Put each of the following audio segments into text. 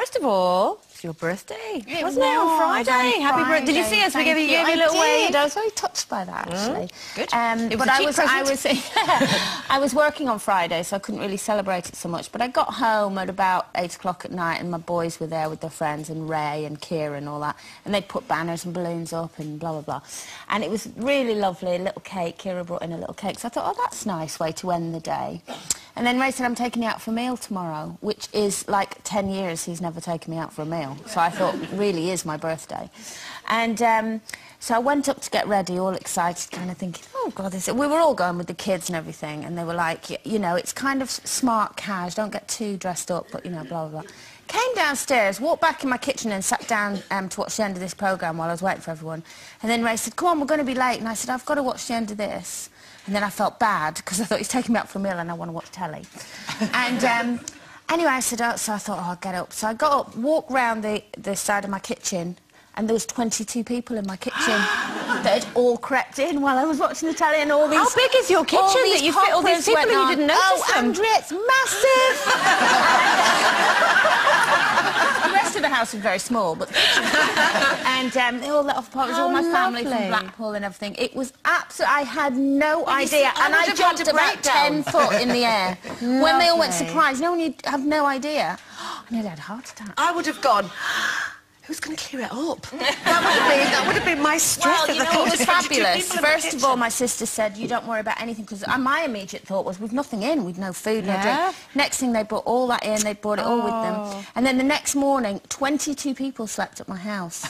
first of all, it's your birthday, wasn't it, on Friday? On Happy birthday. Did you see us? We gave you a little wave. I was very touched by that, actually. Good. But I was working on Friday, so I couldn't really celebrate it so much. But I got home at about 8 o'clock at night, and my boys were there with their friends, and Ray and Kira and all that. And they'd put banners and balloons up and blah, blah, blah. And it was really lovely, a little cake. Kira brought in a little cake. So I thought, oh, that's a nice way to end the day. And then Ray said, I'm taking you out for a meal tomorrow, which is like 10 years he's never taken me out for a meal. So I thought, it really is my birthday. And so I went up to get ready, all excited, kind of thinking, oh, God, this... We were all going with the kids and everything, and they were like, you know, it's kind of smart cash, don't get too dressed up, but, you know, blah, blah, blah. Came downstairs, walked back in my kitchen and sat down to watch the end of this programme while I was waiting for everyone. And then Ray said, come on, we're going to be late. And I said, I've got to watch the end of this. And then I felt bad, because I thought he's taking me out for a meal and I want to watch telly. And anyway, I said, oh, so I thought, oh, I'll get up. So I got up, walked round the side of my kitchen, and there was 22 people in my kitchen that had all crept in while I was watching the telly, and all these... How big is your kitchen that you fit all these people and you didn't notice them? Andrea, it's massive! The rest of the house was very small, but... And they all let off the pot. It was all my family from Blackpool and everything. It was absolutely... I had no idea. And I jumped about 10 foot in the air. When they all went surprised. No, when you have no idea. I nearly had a heart attack. I would have gone... Who's going to clear it up? That would have been my stress. Well, you know, it was fabulous. First of all, my sister said, you don't worry about anything, because my immediate thought was, we've nothing in, we've no food, no drink. Next thing, they brought all that in, they brought it all with them. And then the next morning, 22 people slept at my house.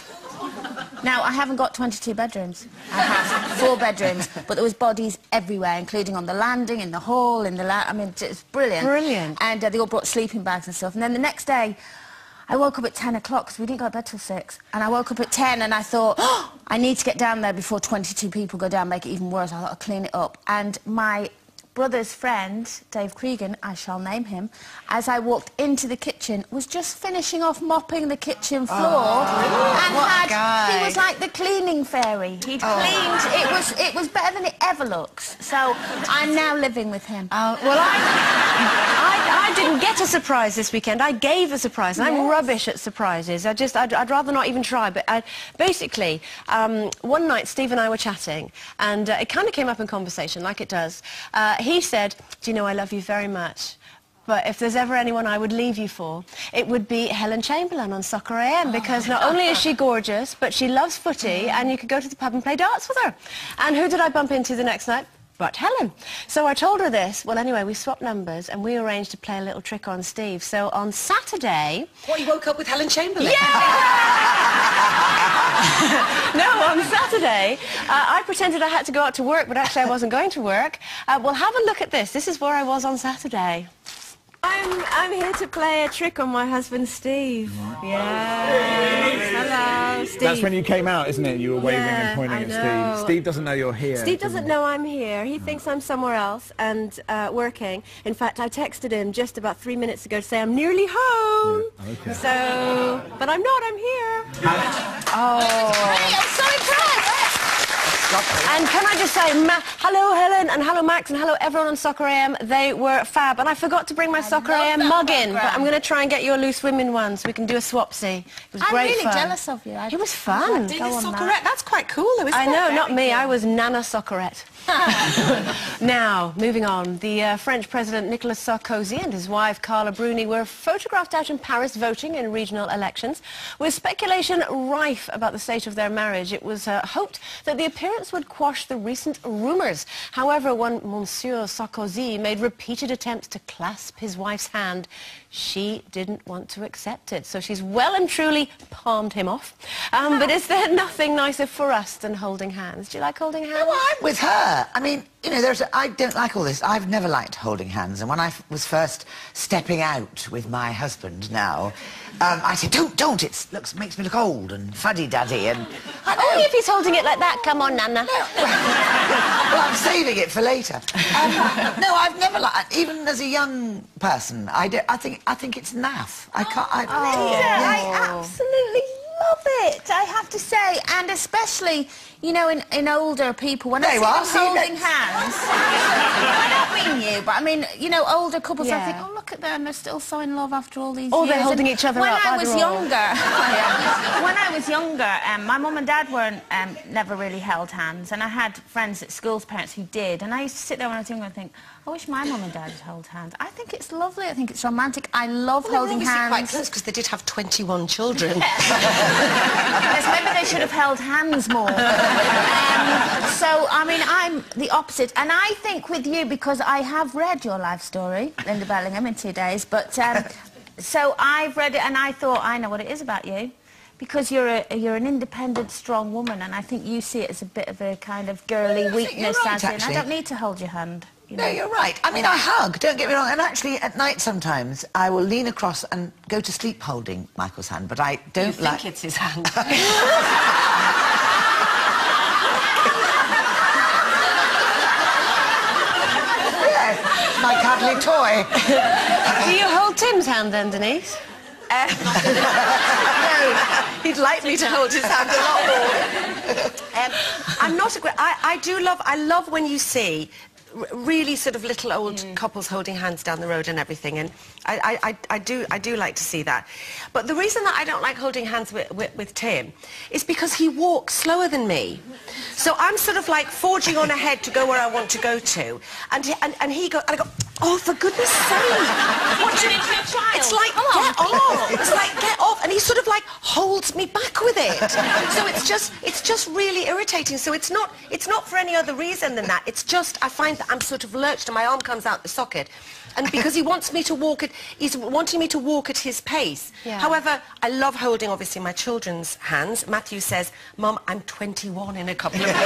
Now, I haven't got 22 bedrooms. I have 4 bedrooms, but there was bodies everywhere, including on the landing, in the hall, in the... I mean, it's brilliant. Brilliant. And they all brought sleeping bags and stuff. And then the next day, I woke up at 10 o'clock, because we didn't go to bed till 6. And I woke up at 10 and I thought, oh, I need to get down there before 22 people go down, make it even worse. I thought I'd clean it up. And my brother's friend, Dave Cregan, I shall name him, as I walked into the kitchen, was just finishing off mopping the kitchen floor. He was like the cleaning fairy. He'd cleaned, it was better than it ever looks. So I'm now living with him. Well, I didn't get a surprise this weekend. I gave a surprise, and I'm rubbish at surprises. I'd rather not even try. But basically, one night Steve and I were chatting, and it kind of came up in conversation, like it does. He said, do you know, I love you very much, but if there's ever anyone I would leave you for, it would be Helen Chamberlain on Soccer AM, because not only is she gorgeous, but she loves footy, and you could go to the pub and play darts with her. And who did I bump into the next night? But Helen. So I told her this. Well, anyway, we swapped numbers and we arranged to play a little trick on Steve. So on Saturday... What, you woke up with Helen Chamberlain? Yeah! No, on Saturday, I pretended I had to go out to work, but actually I wasn't going to work. Well, have a look at this. This is where I was on Saturday. I'm here to play a trick on my husband, Steve. Yes. Hello, Steve. That's when you came out, isn't it? You were waving and pointing at Steve. Steve doesn't know you're here. Steve doesn't know I'm here. He thinks I'm somewhere else and working. In fact, I texted him just about 3 minutes ago to say I'm nearly home. Yeah. Okay. So, but I'm not. I'm here. I'm so impressed. And can I just say, hello Helen, and hello Max, and hello everyone on Soccer AM. They were fab. And I forgot to bring my Soccer AM mug in, but I'm going to try and get you a loose women one so we can do a swapsy. It was great fun. I'm really jealous of you. It was fun. Being a Soccerette, that's quite cool though, isn't it? I know, not me. I was Nana Soccerette. Now, moving on, the French President Nicolas Sarkozy and his wife Carla Bruni were photographed out in Paris voting in regional elections. With speculation rife about the state of their marriage, it was hoped that the appearance would quash the recent rumours. However, when Monsieur Sarkozy made repeated attempts to clasp his wife's hand, she didn't want to accept it. So she's well and truly palmed him off. But is there nothing nicer for us than holding hands? Do you like holding hands? No, I'm with her. I mean, you know, I don't like all this. I've never liked holding hands. And when I was first stepping out with my husband now, I said, don't, makes me look old and fuddy-duddy. And only if he's holding it like that. Come on, Nana. No. Well, I'm saving it for later. No, I've never liked, even as a young person, I think it's naff. I can't. I absolutely love it, I have to say, and especially, you know, in older people, when I see them holding hands, I don't mean you, but I mean, you know, older couples, I think, oh, look at them, they're still so in love after all these years. Or they're holding each other up. When I was younger, my mum and dad weren't, never really held hands, and I had friends at school's parents who did, and I used to sit there when I was younger and think, I wish my mum and dad had held hands. I think it's lovely, I think it's romantic, I love holding hands. Quite close, because they did have 21 children. Yes, maybe they should have held hands more. So, I mean, I'm the opposite. And I think with you, because I have read your life story, Linda Bellingham, in 2 days, but so I've read it and I thought, I know what it is about you. Because you're an independent, strong woman, and I think you see it as a bit of a kind of girly weakness, right, as in, I don't need to hold your hand. You know? No, you're right. I mean, I hug, don't get me wrong, and actually at night sometimes I will lean across and go to sleep holding Michael's hand, but I don't You think it's his hand. Yes, my cuddly toy. Do you hold Tim's hand then, Denise? No, he'd like me to hold his hand a lot more. I'm not a great... I love when you see really sort of little old couples holding hands down the road and everything, and I do like to see that. But the reason that I don't like holding hands with Tim is because he walks slower than me. So I'm sort of like forging on ahead to go where I want to go to, and he goes, and I go, oh, for goodness sake! What do you... It's like, get off! It's like, get off! And he sort of like holds me back with it. So it's just really irritating. So it's not for any other reason than that. It's just, I find that I'm sort of lurched and my arm comes out the socket. And because he wants me to walk at, he's wanting me to walk at his pace. Yeah. However, I love holding, obviously, my children's hands. Matthew says, Mum, I'm 21 in a couple of weeks.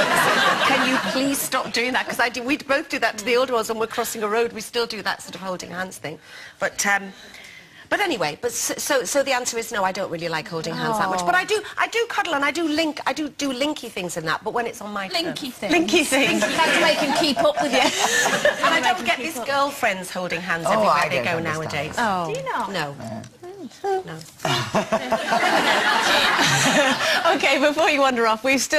Can you please stop doing that? Because we both do that to the older ones when we're crossing a road. We still do that sort of holding hands thing. But anyway, so the answer is no, I don't really like holding hands that much. But I do cuddle and I do linky things in that, but when it's on my turn. Linky things. Linky things. You have to make him keep up with you. And I don't get these girlfriends holding hands everywhere they go nowadays. Oh. Do you not? No. No. OK, before you wander off, we've still...